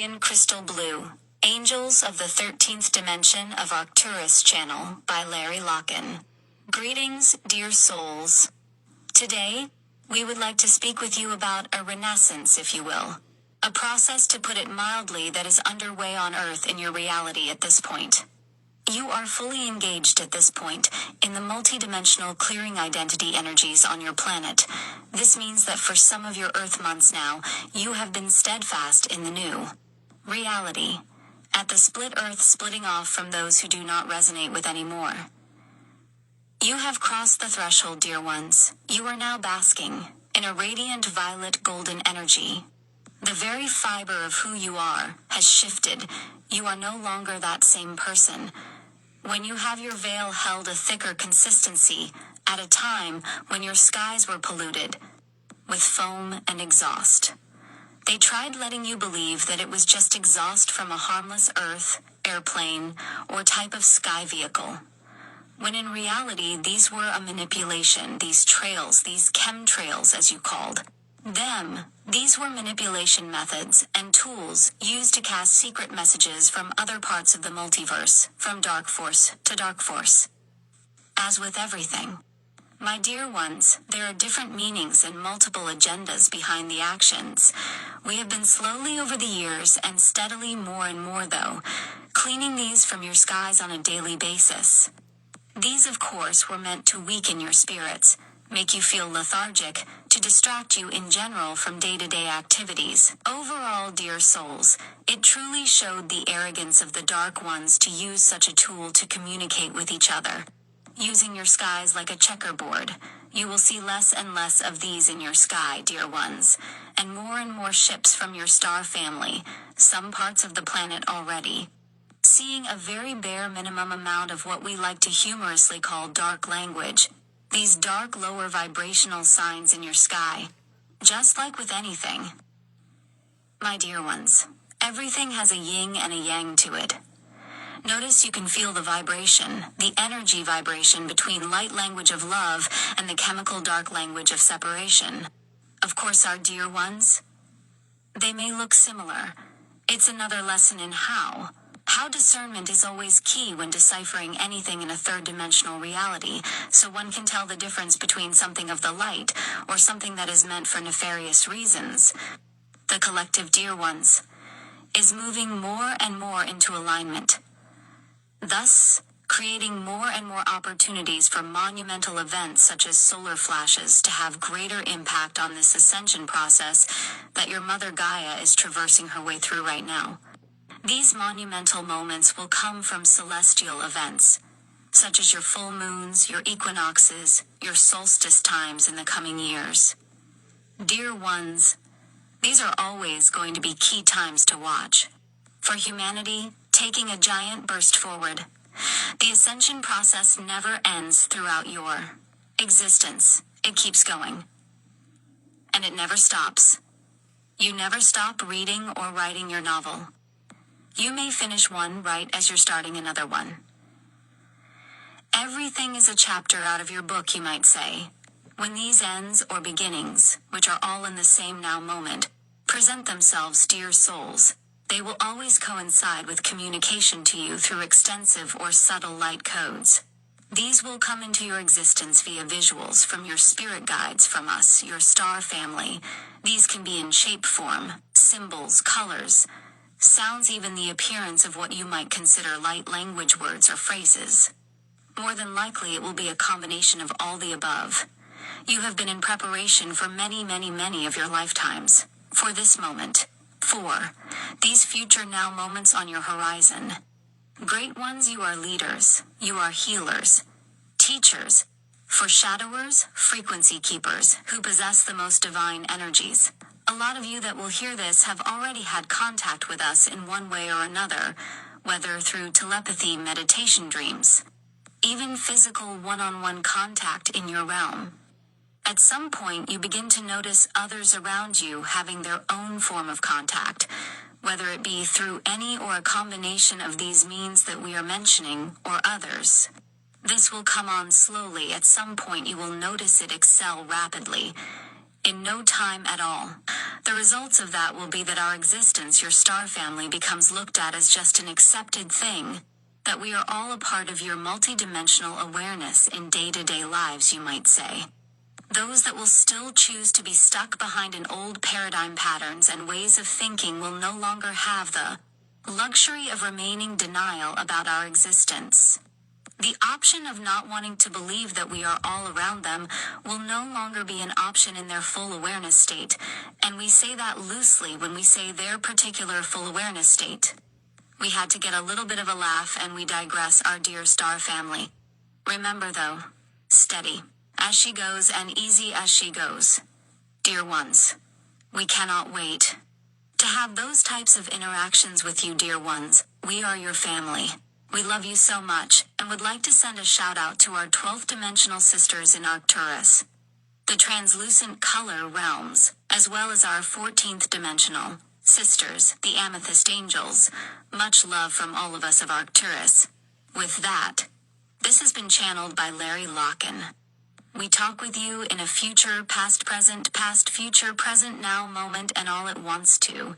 In Crystal Blue, Angels of the 13th Dimension of Arcturus Channel by Locken. Greetings, dear souls. Today, we would like to speak with you about a renaissance, if you will. A process, to put it mildly, that is underway on Earth in your reality at this point. You are fully engaged at this point in the multidimensional clearing identity energies on your planet. This means that for some of your Earth months now, you have been steadfast in the new reality, at the split Earth, splitting off from those who do not resonate with anymore. You have crossed the threshold, dear ones. You are now basking in a radiant violet golden energy. The very fiber of who you are has shifted. You are no longer that same person. When you have your veil held a thicker consistency, at a time when your skies were polluted with foam and exhaust. They tried letting you believe that it was just exhaust from a harmless Earth, airplane, or type of sky vehicle. When in reality, these were a manipulation, these trails, these chemtrails as you called them. These were manipulation methods and tools used to cast secret messages from other parts of the multiverse, from dark force to dark force. As with everything, my dear ones, there are different meanings and multiple agendas behind the actions. We have been slowly over the years, and steadily more and more though, cleaning these from your skies on a daily basis. These, of course, were meant to weaken your spirits, make you feel lethargic, to distract you in general from day-to-day activities. Overall, dear souls, it truly showed the arrogance of the dark ones to use such a tool to communicate with each other. Using your skies like a checkerboard, you will see less and less of these in your sky, dear ones, and more ships from your star family, some parts of the planet already. Seeing a very bare minimum amount of what we like to humorously call dark language, these dark lower vibrational signs in your sky. Just like with anything, my dear ones, everything has a yin and a yang to it. Notice you can feel the vibration, the energy vibration between light language of love and the chemical dark language of separation. Of course, our dear ones, they may look similar. It's another lesson in how discernment is always key when deciphering anything in a third-dimensional reality, so one can tell the difference between something of the light or something that is meant for nefarious reasons. The collective, dear ones, is moving more and more into alignment, thus creating more and more opportunities for monumental events such as solar flashes to have greater impact on this ascension process that your Mother Gaia is traversing her way through right now. These monumental moments will come from celestial events, such as your full moons, your equinoxes, your solstice times in the coming years. Dear ones, these are always going to be key times to watch. For humanity, taking a giant burst forward. The ascension process never ends throughout your existence. It keeps going. And it never stops. You never stop reading or writing your novel. You may finish one right as you're starting another one. Everything is a chapter out of your book, you might say. When these ends or beginnings, which are all in the same now moment, present themselves, dear souls, they will always coincide with communication to you through extensive or subtle light codes. These will come into your existence via visuals from your spirit guides, from us, your star family. These can be in shape form, symbols, colors, sounds, even the appearance of what you might consider light language words or phrases. More than likely it will be a combination of all the above. You have been in preparation for many of your lifetimes, for this moment, for these future now moments on your horizon. Great ones, you are leaders, you are healers, teachers, foreshadowers, frequency keepers, who possess the most divine energies. A lot of you that will hear this have already had contact with us in one way or another, whether through telepathy, meditation, dreams, even physical one-on-one contact in your realm. At some point, you begin to notice others around you having their own form of contact, whether it be through any or a combination of these means that we are mentioning, or others. This will come on slowly. At some point you will notice it excel rapidly, in no time at all. The results of that will be that our existence, your star family, becomes looked at as just an accepted thing. That we are all a part of your multidimensional awareness in day-to-day lives, you might say. Those that will still choose to be stuck behind an old paradigm patterns and ways of thinking will no longer have the luxury of remaining denial about our existence. The option of not wanting to believe that we are all around them will no longer be an option in their full awareness state, and we say that loosely when we say their particular full awareness state. We had to get a little bit of a laugh and we digress, our dear star family. Remember though, steady as she goes and easy as she goes. Dear ones, we cannot wait to have those types of interactions with you, dear ones. We are your family. We love you so much, and would like to send a shout out to our 12th dimensional sisters in Arcturus, the translucent color realms, as well as our 14th dimensional sisters, the amethyst angels. Much love from all of us of Arcturus. With that, this has been channeled by Larry Locken. We talk with you in a future, past, present, past, future, present, now moment and all at once too.